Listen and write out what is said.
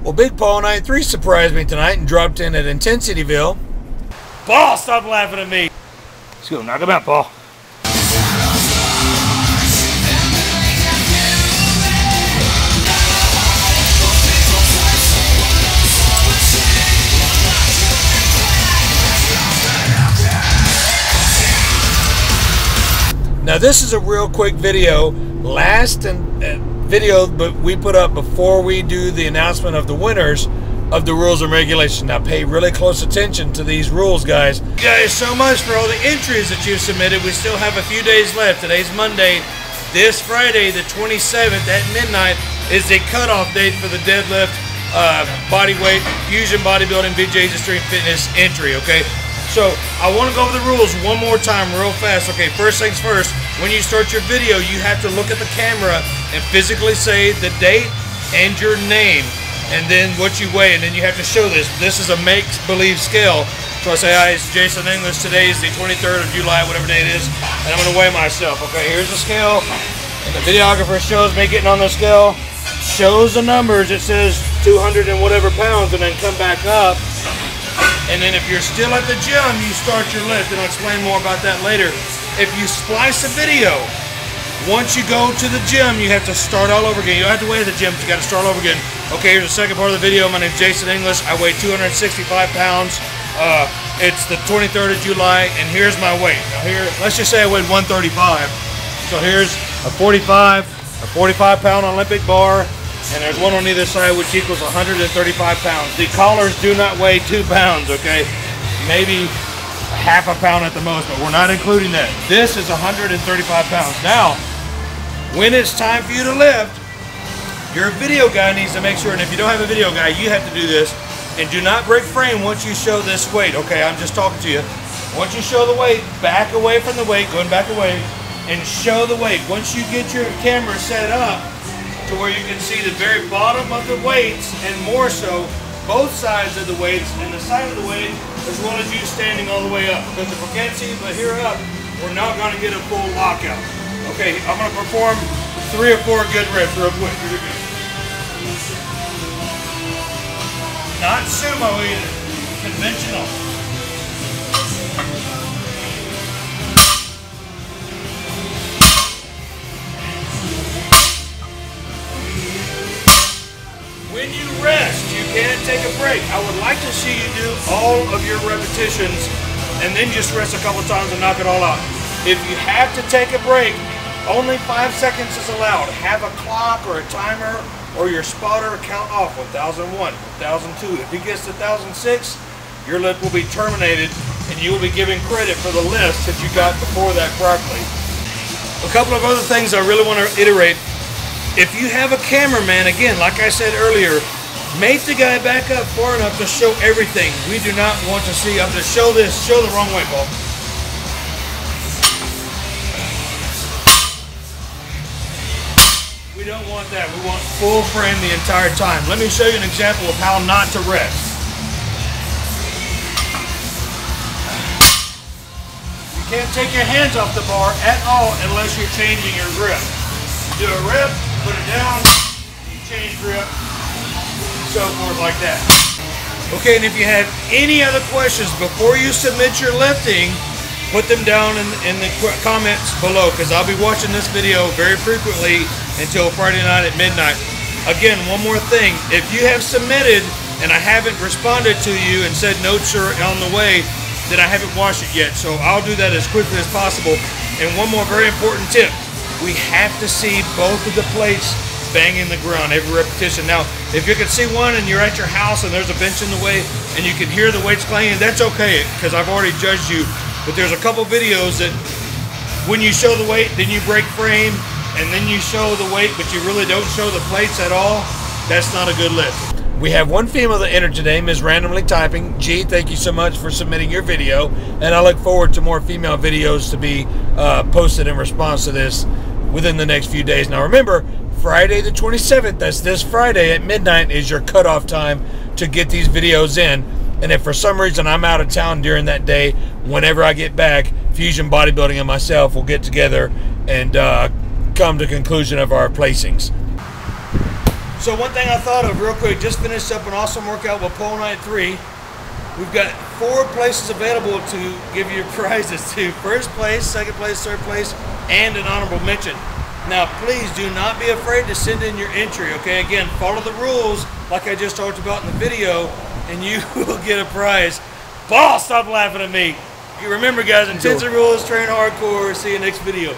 Well, Big Paul 93 surprised me tonight and dropped in at Intensityville. Paul, stop laughing at me. Let's go, knock him out, Paul. Now this is a real quick video, video but we put up before we do the announcement of the winners of the rules and regulations. Now pay really close attention to these rules, guys. Thank you guys so much for all the entries that you've submitted. We still have a few days left. Today's Monday. This Friday, the 27th at midnight, is the cutoff date for the Deadlift, bodyweight, Fusion Bodybuilding, BJ's Extreme Fitness entry, okay? So, I want to go over the rules one more time real fast. Okay, first things first, when you start your video, you have to look at the camera and physically say the date and your name, and then what you weigh, and then you have to show this. This is a make-believe scale. So I say, hi, it's Jason English. Today is the 23rd of July, whatever day it is, and I'm going to weigh myself. Okay, here's the scale, and the videographer shows me getting on the scale, shows the numbers. It says 200 and whatever pounds, and then come back up. And then if you're still at the gym, you start your lift, and I'll explain more about that later. If you splice a video, once you go to the gym, you have to start all over again. You don't have to wait at the gym, but you got to start all over again. Okay, here's the second part of the video. My name's Jason English. I weigh 265 pounds. It's the 23rd of July, and here's my weight. Now here, let's just say I weighed 135. So here's a 45-pound Olympic bar, and there's one on either side, which equals 135 pounds. The collars do not weigh 2 pounds, okay? Maybe half a pound at the most, but we're not including that. This is 135 pounds. Now, when it's time for you to lift, your video guy needs to make sure, and if you don't have a video guy, you have to do this, and do not break frame once you show this weight, okay? I'm just talking to you. Once you show the weight, back away from the weight, going back away, and show the weight. Once you get your camera set up to where you can see the very bottom of the weights, and more so, both sides of the weights, and the side of the weight, as well as you standing all the way up. Because if we can't see but here up, we're not going to get a full lockout. Okay, I'm going to perform 3 or 4 good reps real quick. Here we go. Not sumo either, conventional. When you rest, you can't take a break. I would like to see you do all of your repetitions and then just rest a couple times and knock it all out. If you have to take a break, only 5 seconds is allowed. Have a clock or a timer or your spotter count off 1001, 1002. If he gets to 1006, your lift will be terminated and you will be given credit for the lifts that you got before that properly. A couple of other things I really want to iterate. If you have a cameraman, again, like I said earlier, make the guy back up far enough to show everything. We do not want to see, I'm going to show this, show the wrong way, Paul. We don't want that. We want full frame the entire time. Let me show you an example of how not to rest. You can't take your hands off the bar at all unless you're changing your grip. Do a rep, put it down, you change grip, so forth like that. Okay, and if you have any other questions before you submit your lifting, put them down in the comments below, because I'll be watching this video very frequently until Friday night at midnight. Again, one more thing, if you have submitted and I haven't responded to you and said notes are on the way, then I haven't watched it yet, so I'll do that as quickly as possible. And one more very important tip. We have to see both of the plates banging the ground every repetition. Now, if you can see one and you're at your house and there's a bench in the way and you can hear the weights clanging, that's okay, because I've already judged you. But there's a couple videos that when you show the weight, then you break frame, and then you show the weight, but you really don't show the plates at all. That's not a good lift. We have one female that entered today, Ms. Randomly Typing. G, thank you so much for submitting your video, and I look forward to more female videos to be posted in response to this within the next few days. Now remember, Friday the 27th, that's this Friday at midnight, is your cutoff time to get these videos in. And if for some reason I'm out of town during that day, whenever I get back, Fusion Bodybuilding and myself will get together and come to conclusion of our placings. So one thing I thought of real quick, just finished up an awesome workout with Pole Night 3. We've got 4 places available to give you prizes to: first place, second place, third place, and an honorable mention. Now, please do not be afraid to send in your entry, okay? Again, follow the rules like I just talked about in the video, and you will get a prize. Boss, stop laughing at me. You remember, guys, intensive rules, train hardcore. See you next video.